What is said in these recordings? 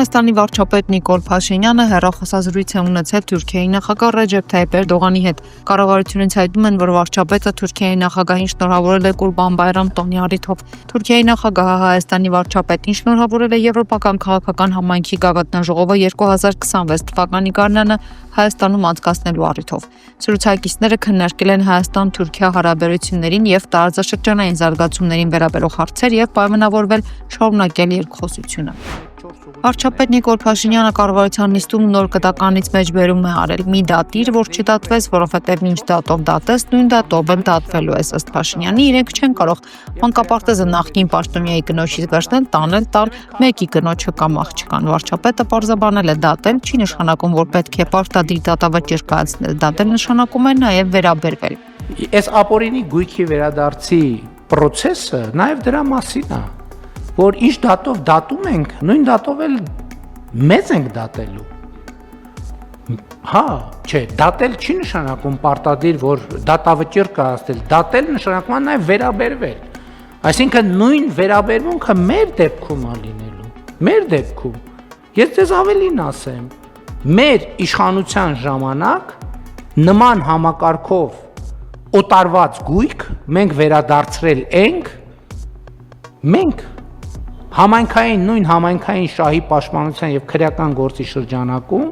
Հայաստանի վարչապետ Նիկոլ Փաշինյանը հեռախոսազրույց է ունեցել Թուրքիայի նախագահ Ռեջեփ Թայիփ Էրդողանի հետ։ Կառավարությունից հայտնում են, որ վարչապետը Թուրքիայի նախագահին շնորհավորել է Կուրբան Բայրամ տոնի առիթով։ Թուրքիայի նախագահը Հայաստանի վարչապետին շնորհավորել է Եվրոպական քաղաքական համայնքի գագաթնաժողովը 2026 թվականի գարնանը Հայաստանում անցկացնելու առիթով։ Զրուցակիցները քննարկել են Հայաստան-Թուրքիա հարաբերություններին եւ տարածաշրջանային զարգացումներին վերաբերող հարցեր եւ պայմանավորվել շարունակել երկխոսությունը։ Վարչապետ Նիկոլ Փաշինյանը կառավարության նիստում նոր կտականից մեջբերում է արել՝ մի դատիր, որ չդատվեց, որովհետև ինչ դատով դատես, նույն դատով էլ դատվելու ես, ըստ Փաշինյանի, իրենք չեն կարող մանկապարտեզը նախկին պաշտոնյայի կնոջից վերցնել, տանել տալ մեկի կնոջը կամ աղջկան։ Վարչապետը պարզաբանել է՝ դատել չի նշանակում, որ պետք է պարտադիր դատավճիռ կայացնել, դատել նշանակում է նաև վերաբերվել։ Այս ապօրինի գույքի վերադարձի process-ը նաև դրա մասին է, որ ինչ դատով դատում ենք, նույն դատով էլ մեծ ենք դատելու։ Հա, չէ, դատել չի նշանակում պարտադիր, որ դատավճիռ կայացնել, դատել նշանակում է նաև վերաբերվել։ Այսինքն նույն վերաբերմունքը մեր դեպքում է լինելու, մեր դեպքում։ Ես ձեզ ավելին ասեմ, մեր իշխանության ժամանակ նման համակարգով օտարված գույք մենք վերադարձրել ենք նույն համայնքային շահի պաշտպանության եւ քրեական գործի շրջանակում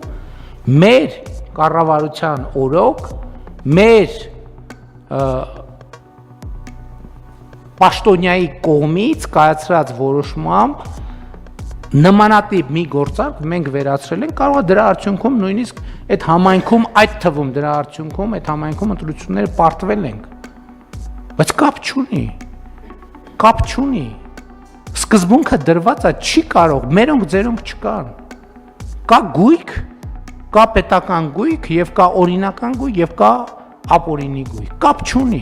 մեր կառավարության օրոք մեր պաշտոնյայի կողմից կայացրած որոշմամբ նմանատիպ մի գործարք մենք վերացրել ենք, կարող է դրա արդյունքում նույնիսկ այդ համայնքում այդ թվում դրա արդյունքում այդ համայնքում ընտրությունները պարտվել ենք, բայց կապ չունի սկզբունքը դրված է, չի կարող, մերոնք ձերոնք չկան, կա գույք, կա պետական գույք եւ կա օրինական գույք եւ կա ապօրինի գույք, կապ չունի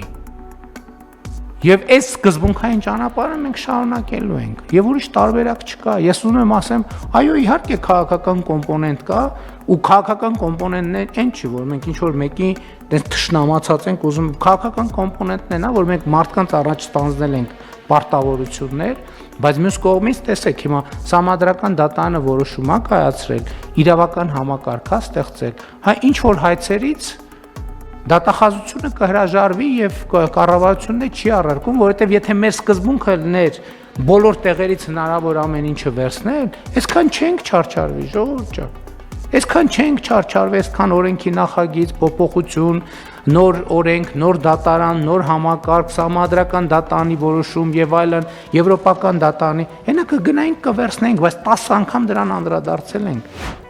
եւ այս սկզբունքային ճանապարհը մենք շարունակելու ենք եւ ուրիշ տարբերակ չկա։ Ես ուզում եմ ասեմ, այո, իհարկե քաղաքական կոմպոնենտ կա ու քաղաքական կոմպոնենտն այն չի, որ մենք ինչ որ մեկի դες թշնամացած ենք ուզում, քաղաքական կոմպոնենտն է նա, որ մենք մարդկանց առաջ ստանձնել ենք պարտավորություններ, բայց մյուս կողմից տեսեք հիմա համադրական դատանը որոշում է կայացրել, իրավական համակարգ է ստեղծել, հա ինչ որ հայցերից դատախազությունը կհրաժարվի եւ կառավարությունն չի առարկում, որովհետեւ եթե մեր սկզբունքը լիներ բոլոր տեղերից հնարավոր ամեն ինչը վերցնել, այսքան չենք չարչարվի, ժողովուրդ ջան։ Այսքան չենք չարչարվի, այսքան օրենքի նախագիծ, փոփոխություն, նոր օրենք, նոր դատարան, նոր համակարգ, համադրական դատանի որոշում եւ այլն, եվրոպական դատանի, հենա կգնայինք կվերցնենք, բայց 10 անգամ դրան անդրադարձել ենք։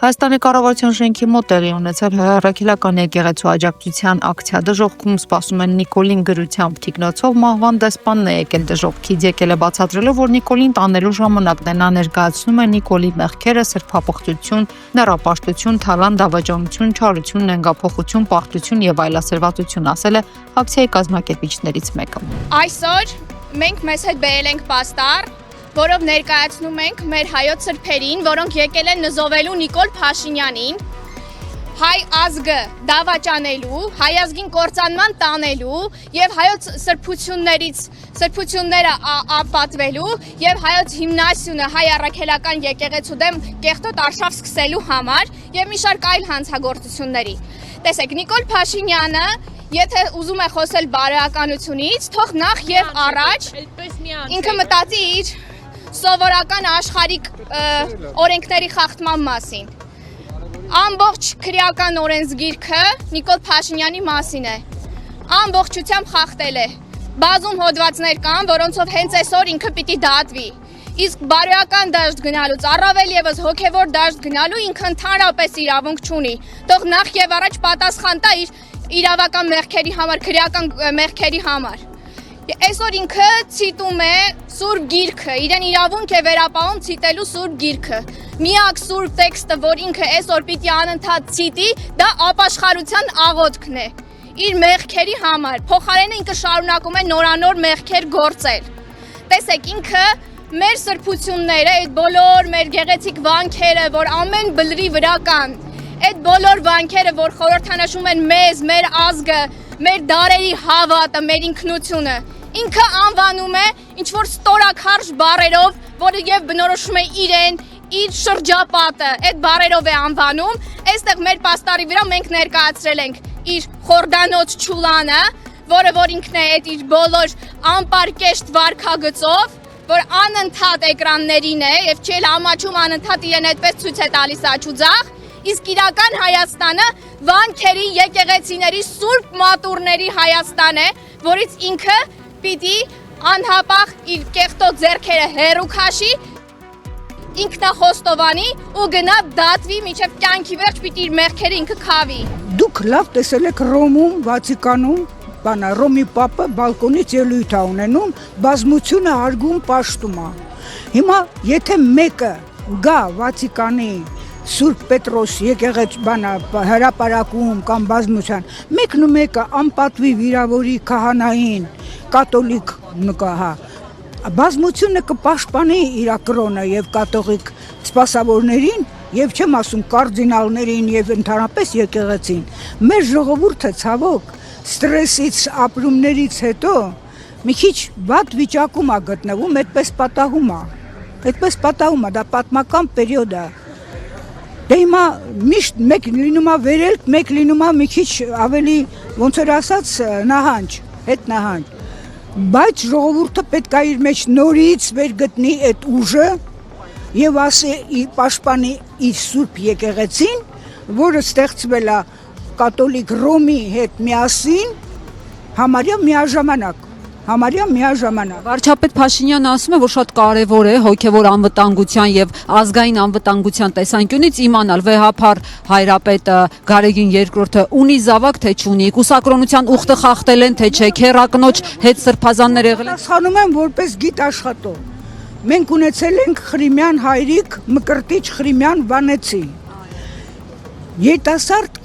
Հայաստանի կառավարության շենքի մոտ տեղի ունեցել հրաքելական եկեղեցու աջակցության ակցիա դժոխքում սպասում են Նիկոլին գրությամբ թիկնոցով մահվան դեսպանն է եկել դժոխքից եկել է բացատրելով, որ Նիկոլին տանելու ժամանակն է, նա ներկայացնում է Նիկոլի մեղքերը սրբապղծություն, նեռապաշտություն, թալան, դավաճանություն, չարություն, նենգափոխություն, պարտություն եւ այլասերվածություն, ասել է ակցիայի կազմակերպիչներից մեկը։ Այսօր մենք մեզ հետ բերել ենք պաստառ, որով ներկայացնում ենք մեր հայոց սրբերին, որոնք եկել են նզովելու Նիկոլ Փաշինյանին, հայ ազգը դավաճանելու, հայ ազգին կործանման տանելու եւ հայոց սրբությունները ապատվելու եւ հայոց հիմնասիոնը հայ առաքելական եկեղեցու դեմ կեղտոտ արշավ սկսելու համար եւ մի շարք այլ հանցագործությունների։ Տեսեք, Նիկոլ Փաշինյանը եթե ուզում է խոսել բարոյականությունից, թող նախ եւ առաջ ինքը մտածի իր սովորական աշխարհիկ օրենքների խախտման մասին։ Ամբողջ քրեական օրենսգիրքը Նիկոլ Փաշինյանի մասին է։ Ամբողջությամբ խախտել է։ Բազում հոդվածներ կան, որոնցով հենց այսօր ինքը պիտի դատվի։ Իսկ բարոյական դաշտ գնալուց առավել եւս հոգեվոր դաշտ գնալու ինքը ընդհանրապես իրավունք չունի։ Թող նախ եւ առաջ պատասխան տա իր իրավական մեղքերի համար, քրեական մեղքերի համար։ Այսօր ինքը ցիտում է Սուրբ Գիրքը, իրեն իրավունք է վերապահում ցիտելու Սուրբ Գիրքը։ Միակ Սուրբ տեքստը, որ ինքը այսօր պիտի անընդհատ ցիտի, դա ապաշխարության աղոթքն է։ Իր մեղքերի համար, փոխարենը ինքը շարունակում է նորանոր մեղքեր գործել։ Տեսեք, ինքը մեր սրբությունները, այդ բոլոր մեր գեղեցիկ վանքերը, որ ամեն բլրի վրա կան, այդ բոլոր վանքերը, որ խորհրդանշում են մեզ, մեր ազգը, մեր դարերի հավատը, մեր ինքնությունը, ինքը անվանում է ինչ որ ստորաքարշ բառերով, որը եւ բնորոշում է իրեն, իր շրջապատը այդ բարերով է անվանում, այստեղ մեր պաստարի վրա մենք ներկայացրել ենք իր խորդանոց չուլանը, որ ինքն է այդ իր բոլոր անպարկեշտ վարքագծով, որ անընդհատ էկրաններին է եւ չէ ամաչում անընդհատ իրեն այդպես ցույց է տալիս աչուձախ, իսկ իրական Հայաստանը վանքերի, եկեղեցիների, սուրբ մատուրների Հայաստան է, որից ինքը պիտի անհապաղ իր կեղտոտ ձեռքերը հեռու քաշի, ինքնախոստովանի ու գնա դատվի մինչև կյանքի վերջ պիտի իր մեղքերը ինքը քավի։ Դուք լավ տեսել եք Ռոմում, Վատիկանում, բանա Ռոմի Պապը բալկոնից ելույթ է ունենում, բազմությունը արգում պաշտում է։ Հիմա եթե մեկը գա Վատիկանի Սուրբ Պետրոս եկեղեցի բանա հրապարակում կամ բազմության, մեկն ու մեկը անպատվի վիրավորի քահանային, կաթոլիկ նկահա, բազմությունը կպաշտպանի իր կրոնը եւ կաթողիկ սպասավորներին եւ չեմ ասում կարդինալներին եւ ընդհանրապես եկեղեցին։ Մեր ժողովուրդը ցավոք ստրեսից, ապրումներից հետո մի քիչ վատ վիճակում է գտնվում, այդպես պատահում է, դա պատմական պերիոդ է։ Դե հիմա միշտ մեկ լինում է վերելք, մեկ լինում է մի քիչ ավելի ոնց որ ասած նահանջ, հետ նահանջ։ Բայց ժողովուրդը պետք է իր մեջ նորից վերգտնի այդ ուժը եւ ասի պաշտպանի իր սուրբ եկեղեցին, որը ստեղծվել է կաթոլիկ Ռոմի հետ միասին, համարյա միաժամանակ։ Վարչապետ Փաշինյանը ասում է, որ շատ կարևոր է հոգևոր անվտանգության եւ ազգային անվտանգության տեսանկյունից իմանալ վեհափառ հայրապետը Գարեգին II-ը ունի զավակ թե չունի, կուսակրոնության ուխտը խախտել են թե չէ, քեռակնոջ հետ սրբազաններ եղել են։ Հասկանում եմ որպես գիտ աշխատող։ Մենք ունեցել ենք Խրիմյան հայրիկ, Մկրտիչ Խրիմյան Վանեցի։ Երիտասարդ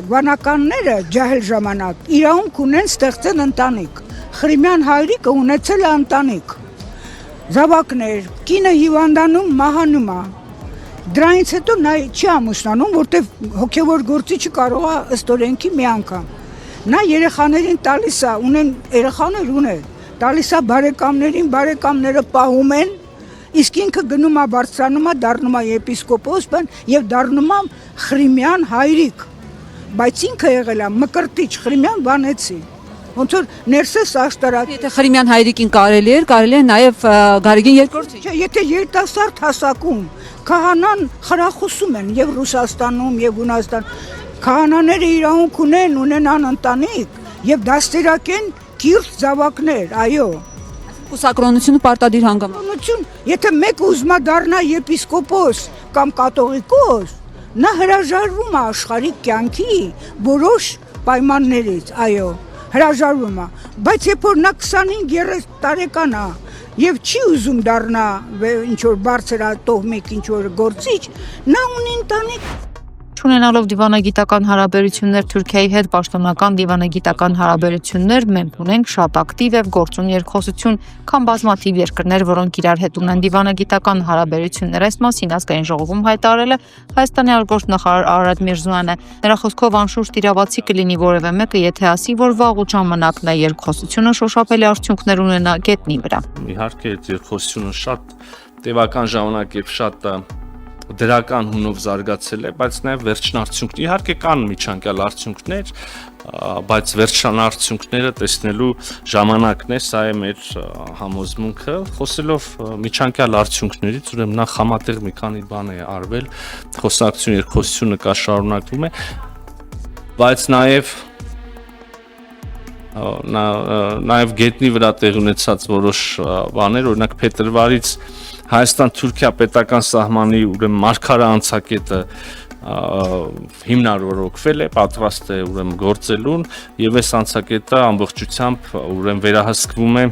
վանականները ջահել ժամանակ իրավունք ունեն ստեղծել ընտանիք։ Խրիմյան հայրիկը ունեցել է ընտանիք, զավակներ, կինը հիվանդանում, մահանում է։ Դրանից հետո նա չի ամուսնանում, որտեղ հոգևոր գործիչը կարող է ըստ օրենքի մի անգամ։ Նա երեխաներին տալիս է, ունեն երեխաներ ունեն, տալիս է բարեկամներին, բարեկամները պահում են, իսկ ինքը գնում է բարձրանում է, դառնում է եպիսկոպոս եւ դառնում է Խրիմյան հայրիկ։ Բայց ինքը եղել է Մկրտիչ Խրիմյան Վանեցի։ Ոնց որ ներսես աշտարակ։ Եթե Խրիմյան հայրիկին կարելի է նաև Գարեգին II-ը։ Չէ, եթե երիտասարդ հասակում քահանան խրախուսում են եւ Ռուսաստանում եւ Հունաստան, քահանաները իրավունք ունեն ընտանիք եւ դաստիարակեն կիրթ զավակներ, այո։ Կուսակրոնությունը պարտադիր հանգամանք։ Կուսակրոնություն, եթե մեկը ուզում է դառնա եպիսկոպոս կամ կաթողիկոս, նա հրաժարվում է աշխարհիկ կյանքի որոշ պայմաններից, այո։ Հրաժարվում է, բայց երբ որ նա 25-30 տարեկան է եւ չի ուզում դառնա ինչ որ բարձր տոհմիկ ինչ որ գործիչ, նա ունի ընտանիք։ Չունենալով դիվանագիտական հարաբերություններ Թուրքիայի հետ, պաշտոնական դիվանագիտական հարաբերություններ մենք ունենք շատ ակտիվ եւ գործուն երկխոսություն, քան բազմաթիվ երկրներ, որոնք իրար հետ ունեն դիվանագիտական հարաբերություններ։ Այս մասին ազգային ժողովում հայտարարել է Հայաստանի արտգործնախարար Արարատ Միրզոյանը։ Նրա խոսքով անշուշտ իրավացի կլինի որևէ մեկը, եթե ասի, որ վաղուց ժամանակն է երկխոսությունը շոշափելի արդյունքներ ունենա գետնի վրա։ Իհարկե, այդ երկխոսությունը շատ տևական ժամանակ եւ շատ դրական հունով զարգացել է, բայց նաև վերջնարդյունքներ, իհարկե կան միջանկյալ արդյունքներ, բայց վերջնարդյունքները տեսնելու ժամանակն է, սա է մեր համոզմունքը, խոսելով միջանկյալ արդյունքներից, ուրեմն նախ համատեղ մի քանի բան է արվել, խոսակցություն, երկխոսությունը կա շարունակվում է, բայց նաև գետնի վրա տեղ ունեցած որոշ բաներ, օրինակ փետրվարից Հայաստան-Թուրքիա պետական սահմանի ուրեմն մարգարե անցակետը հիմնարարվել է, պատրաստ է ուրեմն գործելուն եւ այս անցակետը ամբողջությամբ ուրեմն վերահսկվում է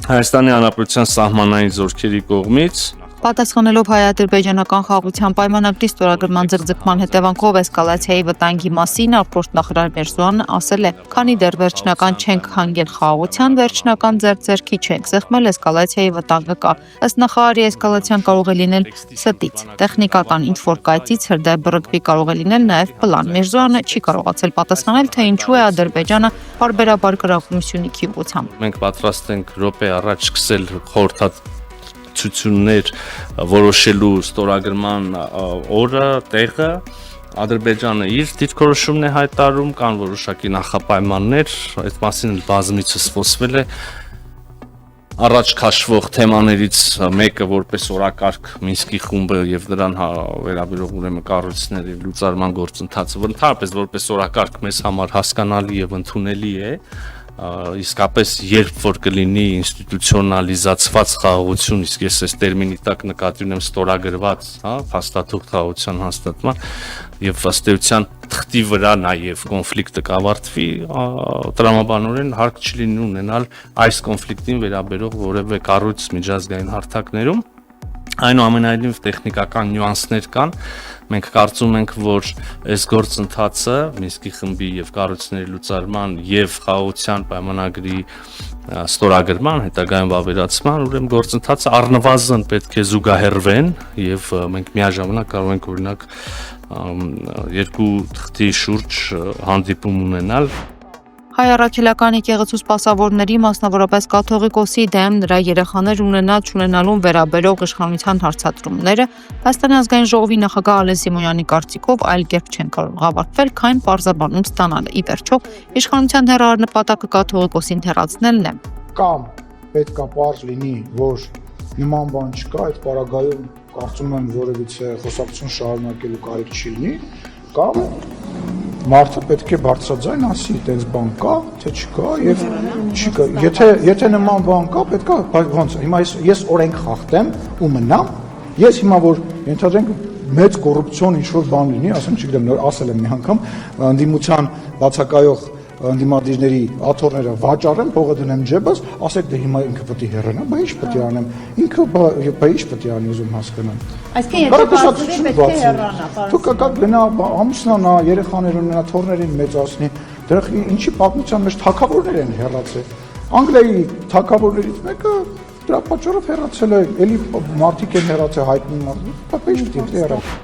Հայաստանի Հանրապետության սահմանային զորքերի կողմից։ Պատասխանելով հայ-ադրբեջանական խաղաղության պայմանագրի ստորագրման ձգձգման հետևանքով էսկալացիայի վտանգի մասին արտգործնախարար Միրզոյանը ասել է. «Քանի դեռ վերջնական չենք հանգել խաղաղության, վերջնական ձեռքի չենք սեղմել, էսկալացիայի վտանգը կա։ Ըստ նախարարի էսկալացիան կարող է լինել ստից, տեխնիկական ինչ-որ կայծից հրդեհ-բռնկվի կարող է լինել նաև պլան»։ Միրզոյանը չի կարողացել պատասխանել, թե ինչու է Ադրբեջանը պարբերաբար կրակում Սյունիքի ուղղությամբ։ Մենք պատրաստ ենք րոպե առաջ սկսել խորհրդات ցուցություններ որոշելու ստորագրման օրը, տեղը Ադրբեջանը իր դիրքորոշումն է հայտարարում, կան որոշակի նախապայմաններ, այդ մասին բազմիցս խոսվել է առաջ քաշվող թեմաներից մեկը որպես օրակարգ Մինսկի խումբը եւ դրան վերաբերող ուրեմն կառույցների լուծարման գործընթացը ընդհանրապես որպես օրակարգ մեզ համար հասկանալի եւ ընդունելի է իսկապես երբ որ կլինի ինստիտուցիոնալիզացված խաղաղություն իսկ ես այս տերմինի տակ նկատի ունեմ ստորագրված փաստաթուղթ խաղաղության հաստատման եւ ըստ էության թղթի վրա նաեւ կոնֆլիկտը կավարտվի տրամաբանորեն հարկ չլինի ունենալ այս կոնֆլիկտին վերաբերող որևէ կառույց միջազգային հարթակներում այնուամենայնիվ տեխնիկական նյուանսներ կան մենք կարծում ենք որ այս գործընթացը Մինսկի խմբի եւ կառույցների լուծարման եւ խաղաղության պայմանագրի ստորագրման հետագայում վավերացման ուրեմն գործընթացը առնվազն պետք է զուգահեռվեն եւ մենք միաժամանակ կարող ենք օրինակ երկու թղթի շուրջ հանդիպում ունենալ Հայ առաքելական եկեղեցու սպասավորների, մասնավորապես կաթողիկոսի դեմ նրա երեխաներ ունենալուն վերաբերող իշխանության հարձատրումները Հայաստանի ազգային ժողովի նախագահ Ալեն Սիմոնյանի կարծիքով այլ կերպ չեն կարող ավարտվել, քան պարզաբանում ստանալը։ Ի վերջո, իշխանության հեռահար նպատակը կաթողիկոսին հեռացնելն է։ Կամ պետք է պարզ լինի, որ նման բան չկա, այդ պարագայում կարծում եմ որևիցե խոսակցություն շարունակելու կարիք չի լինի, կամ մարդը պետք է բարձրաձայն ասի, այդպես բան կա, թե չկա եւ չկա։ Եթե նման բան կա, պետք է ոնց հիմա ես օրենք խախտեմ ու մնամ, ես հիմա որ ենթադրենք մեծ կոռուպցիոն ինչ-որ բան լինի, ասեմ, չգիտեմ, նոր ասել եմ մի անգամ, ընդդիմության բացակայող ընդդիմադիրների աթոռները վաճառեմ, փողը դնեմ ջեբս, ասեք դե հիմա ինքը պետք է հեռանա, բայց ինչ պետք է անեմ։ Ինքը բայց ինչ պետք է անի ուզում հասկանամ։ Այսինքն եթե բացվի պետք է հեռանա, դու կա գնա ամուսնանա, երեխաներ ունենա, թոռներին մեծացնի, դրա ինչի պատմության մեջ թագավորներ են հեռացել։ Անգլիայի թագավորներից մեկը դրա պատճառով հեռացել է, էլի մարդիկ են հեռացել հայտնի մարդիկ, բայց ինչ պետք է հեռանա։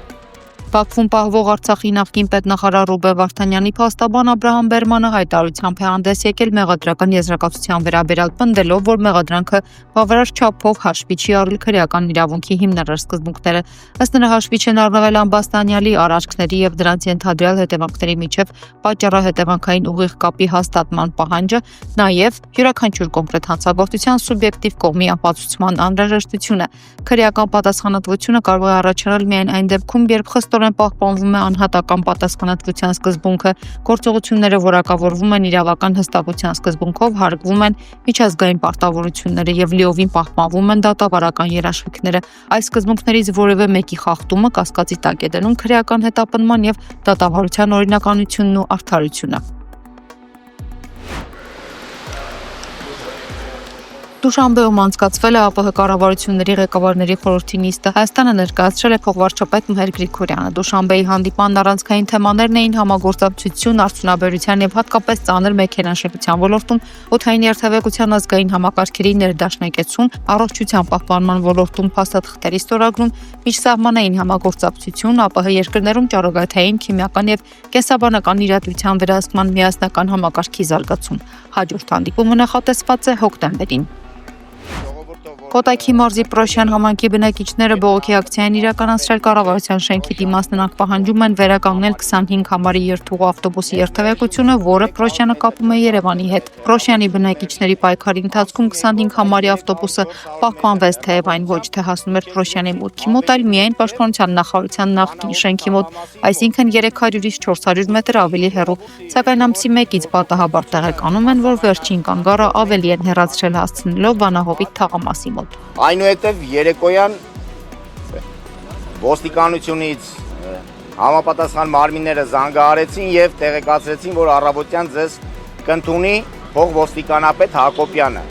Բաքվում պահվող Արցախի նախկին պետնախարար Ռուբեն Վարդանյանի փաստաբան Աբրահամ Բերմանը հայտարարությամբ է հանդես եկել մեղադրական եզրակացության վերաբերյալ պնդելով, որ մեղադրանքը բավարար չափով հաշվի չի առել քրեական իրավունքի հիմնարար սկզբունքները։ Ըստ նրա հաշվի չեն առնվել ամբաստանյալի արարքների եւ դրանց ենթադրյալ հետևանքների միջև պատճառահետևանքային ուղիղ կապի հաստատման պահանջը, նաեւ յուրաքանչյուր կոնկրետ հանցագործության սուբյեկտիվ կողմի ապացուցման անհրաժեշտությունը։ Քրեական պատասխանատվությունը կարող է առաջանալ միայն այն դեպքում, երբ խստորեն պահպանվում է անհատական պատասխանատվության սկզբունքը, գործողությունները որակավորվում են իրավական հստակության սկզբունքով, հարգվում են միջազգային պարտավորությունները եւ լիովին պահպանվում են դատավարական երաշխիքները։ Այս սկզբունքներից որևէ մեկի խախտումը կասկածի տակ է դնում քրեական հետապնդման եւ դատավարության օրինականությունն ու արդարությունը։ Դուշանբեում անցկացվել է ԱՊՀ կառավարությունների ղեկավարների խորհրդի նիստը։ Հայաստանը ներկայացրել է փոխվարչապետ Մհեր Գրիգորյանը։ Դուշանբեի հանդիպման առանցքային թեմաներն էին համագործակցություն, արդյունաբերության եւ հատկապես ծանր մեքենաշինության ոլորտում, օդային երթևեկության ազգային համակարգերի ներդաշնակեցում, առողջության պահպանման ոլորտում փաստաթղթերի ստորագրում, միջսահմանային համագործակցություն, ԱՊՀ երկրներում ճառագայթային, քիմիական եւ կենսաբանական իրադարձության վերահսկման միասնական համակարգի զարգացում։ Հաջորդ հանդիպումը նախատեսված է հոկտեմբերին։ Կոտայքի մարզի Պրոշյան համայնքի բնակիչները բողոքի ակցիա են իրականացրել կառավարության շենքի դիմաց նրանք պահանջում են վերականգնել 25 համարի երթուղու ավտոբուսի երթևեկությունը, որը Պրոշյանը կապում է Երևանի հետ։ Պրոշյանի բնակիչների պայքարի ընթացքում 25 համարի ավտոբուսը պահպանվեց, թեև այն ոչ թե հասնում էր Պրոշյանի մուտքի մոտ, այլ միայն Պաշտպանության նախարարության նախկին շենքի մոտ, այսինքն 300-ից 400 մետր ավելի հեռու։ Սակայն ամսի 1-ից պատահաբար տեղեկանում են, որ վերջին կանգառը ավելի են հեռացրել հասցնելով Վանահովի թաղամասի մոտ։ Այնուհետև երեկոյան ոստիկանությունից համապատասխան մարմինները զանգահարեցին եւ տեղեկացրեցին, որ առավոտյան ձեզ կընդունի փող ոստիկանապետ Հակոբյանը։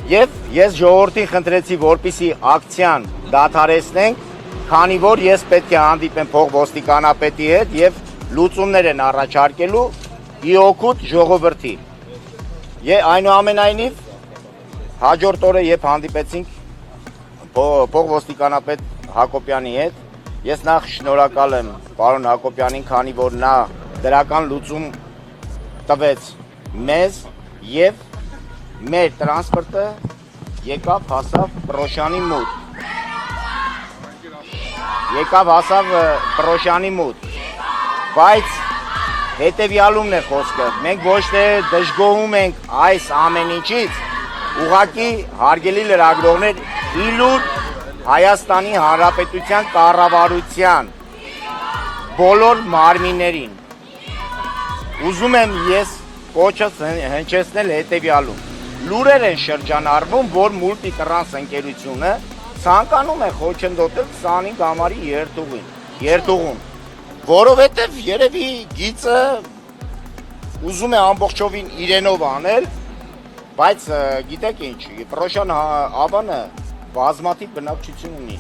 Եվ ես ժողովրդին խնդրեցի, որպեսզի ակցիան դադարեցնենք, քանի որ ես պետք է հանդիպեմ փող ոստիկանապետի հետ եւ լուծումներ են առաջարկելու ի օգուտ ժողովրդի։ Այնուամենայնիվ հաջորդ օրը երբ հանդիպեցինք փող ոստիկանապետ Հակոբյանի հետ, ես նախ շնորհակալ եմ պարոն Հակոբյանին, քանի որ նա դրական լուծում տվեց մեզ եւ մեր տրանսպորտը եկավ հասավ Պրոշյանի մոտ։ Բայց հետևյալումն է խոսքը։ Մենք ոչ թե դժգոհում ենք այս ամեն ինչից, ուղղակի հարգելի լրագրողներ, իլուր Հայաստանի Հանրապետության կառավարության բոլոր մարմիններին ուզում եմ ես կոչս հնչեցնել հետևյալում։ Լուրեր են շրջանառվում, որ մուլտիտրանս ընկերությունը ցանկանում է խոչընդոտել 25 ամառի երթուղին, որովհետև երևի գիծը ուզում է ամբողջովին իրենով անել, բայց գիտեք ինչ, Պրոշյան ավանը բազմաթիվ բնակչություն ունի,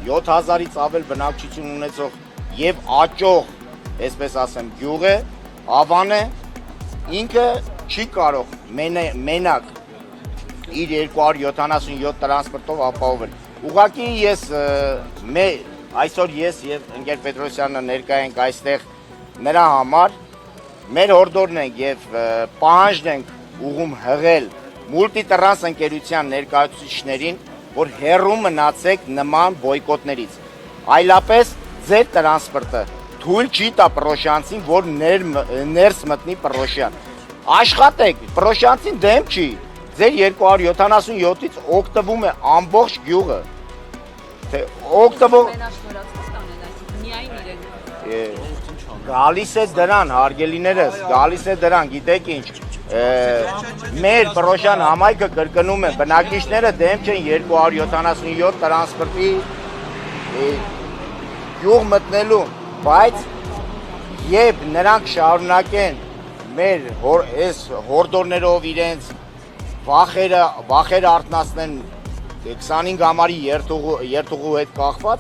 7000-ից ավել բնակչություն ունեցող եւ աճող, այսպես ասեմ, գյուղ է, ավանը ինքը չի կարող մենակ իր 277 տրանսպորտով ապահովել։ Ուղղակի ես այսօր ես եւ ընկեր Պետրոսյանը ներկա ենք այստեղ նրա համար, մեր հորդորն ենք եւ պահանջն ենք ուղում հղել մուլտիտրանս ընկերության ներկայացուցիչներին, որ հեռու մնացեք նման բոյկոտներից։ Այլապես ձեր տրանսպորտը թույլ չի տա Պրոշյանցին, որ ներս մտնի Պրոշյան։ Աշխատեք, Պրոշյանցին դեմ չի, ձեր 277-ից օգտվում է ամբողջ գյուղը։ Գալիս է դրան, հարգելիներս, գալիս է դրան, գիտեք ինչ, մեր Պրոշյան համայնքը կրկնում է, բնակիչները դեմ չեն 277 տրանսպորտի գյուղ մտնելու, բայց երբ նրանք շարունակեն մեր հորդորներով իրենց վախերը արթնացնեն 25 ամառի երթուղու հետ կախված,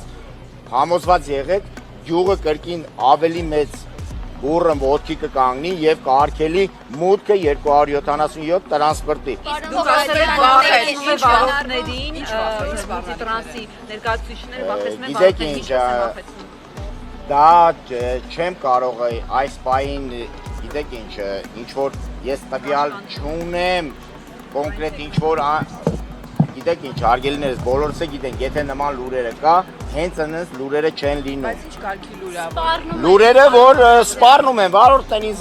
համոզված եղեք, գյուղը կրկին ավելի մեծ բուրըն ոտքի կկանգնի եւ կարգելի մուտքը 277 տրանսպորտի։ Դուք ասել եք վախեցնում մուլտիտրանսի ներկայացուցիչները վախեցնում են, գիտեք ինչ, դա չեմ կարող այս պահին, գիտեք ինչ, ինչ որ ես տվյալ չունեմ, կոնկրետ ինչ որ, գիտեք ինչ, հարգելիներս, բոլորս է գիտենք, եթե նման լուրերը կա, հենց այնպես լուրերը չեն լինում։ Բայց ինչ կարգի լուր է։ Լուրերը, որ սպառնում են, վարորդներին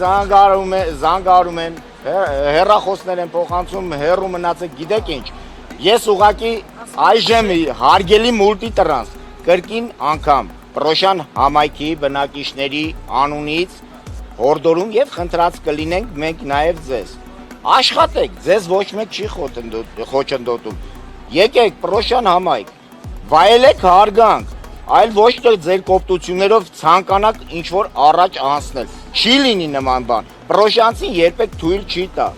զանգարում են, հեռախոսներ են փոխանցում, հեռու մնացեք, գիտեք ինչ։ Ես ուղղակի այժմ հարգելի մուլտիտրանս կրկին անգամ Պրոշյան համայնքի բնակիչների անունից հորդորում եւ խնդրած կլինենք մենք նաեւ ձեզ։ Աշխատեք, ձեզ ոչ մեկ չի խոչընդոտում։ Եկեք Պրոշյան համայնք, վայելեք հարգանք, այլ ոչ թե ձեր կոպտություններով ցանկանաք ինչ որ առաջ անցնել։ Չի լինի նման բան։ Պրոշյանցին երբեք թույլ չի տա։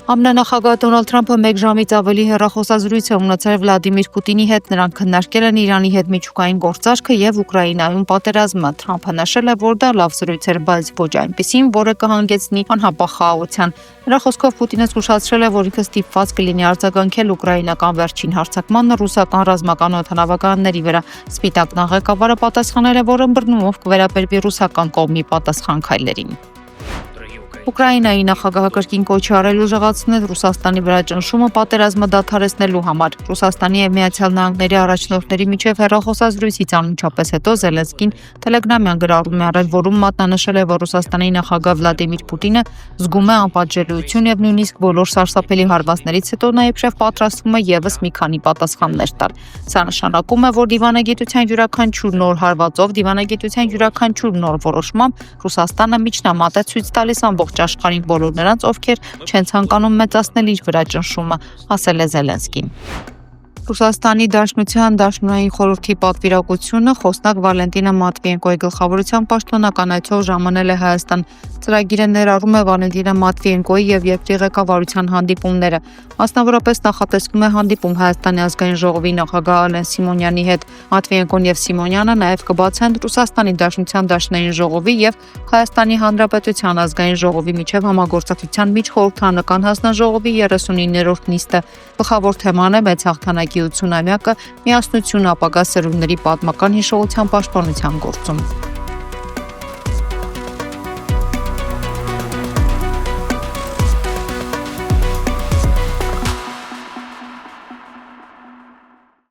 ԱՄՆ նախագահ Դոնալդ Թրամփը 1 ժամից ավելի հեռախոսազրույց է ունեցել Վլադիմիր Պուտինի հետ, նրանք քննարկել են Իրանի հետ միջուկային գործարքը եւ Ուկրաինայում պատերազմը։ Թրամփը նշել է, որ դա լավ զրույց էր, բայց ոչ այնպիսին, որը կհանգեցնի անհապաղ խաղաղության։ Նրա խոսքով Պուտինը զգուշացրել է, որ ինքը ստիպված կլինի արձագանքել ուկրաինական վերջին հարձակմանը ռուսական ռազմական օդանավականների վրա։ Սպիտակ տան ղեկավարը պատասխանել է, որ ըմբռնումով կվերաբերվի ռուսական կողմի պատասխան քայլերին։ Ուկրաինայի նախագահը կրկին կոչ է արել ուժեղացնել Ռուսաստանի վրա ճնշումը պատերազմը դադարեցնելու համար։ Ռուսաստանի եւ Միացյալ Նահանգների առաջնորդների միջև հեռախոսազրույցից անմիջապես հետո Զելենսկին Telegram-յան գրառում է արել, որում մատնանշել է, որ Ռուսաստանի նախագահ Վլադիմիր Պուտինը զգում է անպատժելիություն եւ նույնիսկ բոլոր սարսափելի հարվածներից հետո նաեւ պատրաստվում է եւս մի քանի պատասխաններ տալ։ Սա նշանակում է, որ դիվանագիտության յուրաքանչյուր նոր հարվածով, դիվանագիտության յուրաքանչյուր նոր որոշմամբ Ռուսաստանը միջնամատ է ցույց տալիս ամբողջ աշխարհին բոլոր նրանց, ովքեր չեն ցանկանում մեծացնել իր վրա ճնշումը, ասել է Զելենսկին։ Ռուսաստանի Դաշնության Դաշնային խորհրդի պատվիրակությունը խոսնակ Վալենտինա Մատվիենկոյի գլխավորությամբ պաշտոնական այցով ժամանել է Հայաստան։ Ծրագիրը ներառում է Վալենտինա Մատվիենկոյի եւ երկրի ղեկավարության հանդիպումները։ Մասնավորապես նախատեսվում է հանդիպում Հայաստանի ազգային ժողովի նախագահ Ալեն Սիմոնյանի հետ։ Մատվիենկոն եւ Սիմոնյանը նաեւ կբացեն Ռուսաստանի Դաշնության Դաշնային ժողովի եւ Հայաստանի Հանրապետության ազգային ժողովի միջև համագործակցության միջխորհրդանական հանձնաժողովի 39-րդ նիստը։ Գլխավոր թեման է մեծ հաղթանակի 80-ամյակը միասնություն ապագա սերունդների պատմական հիշողության պաշտպանության գործում։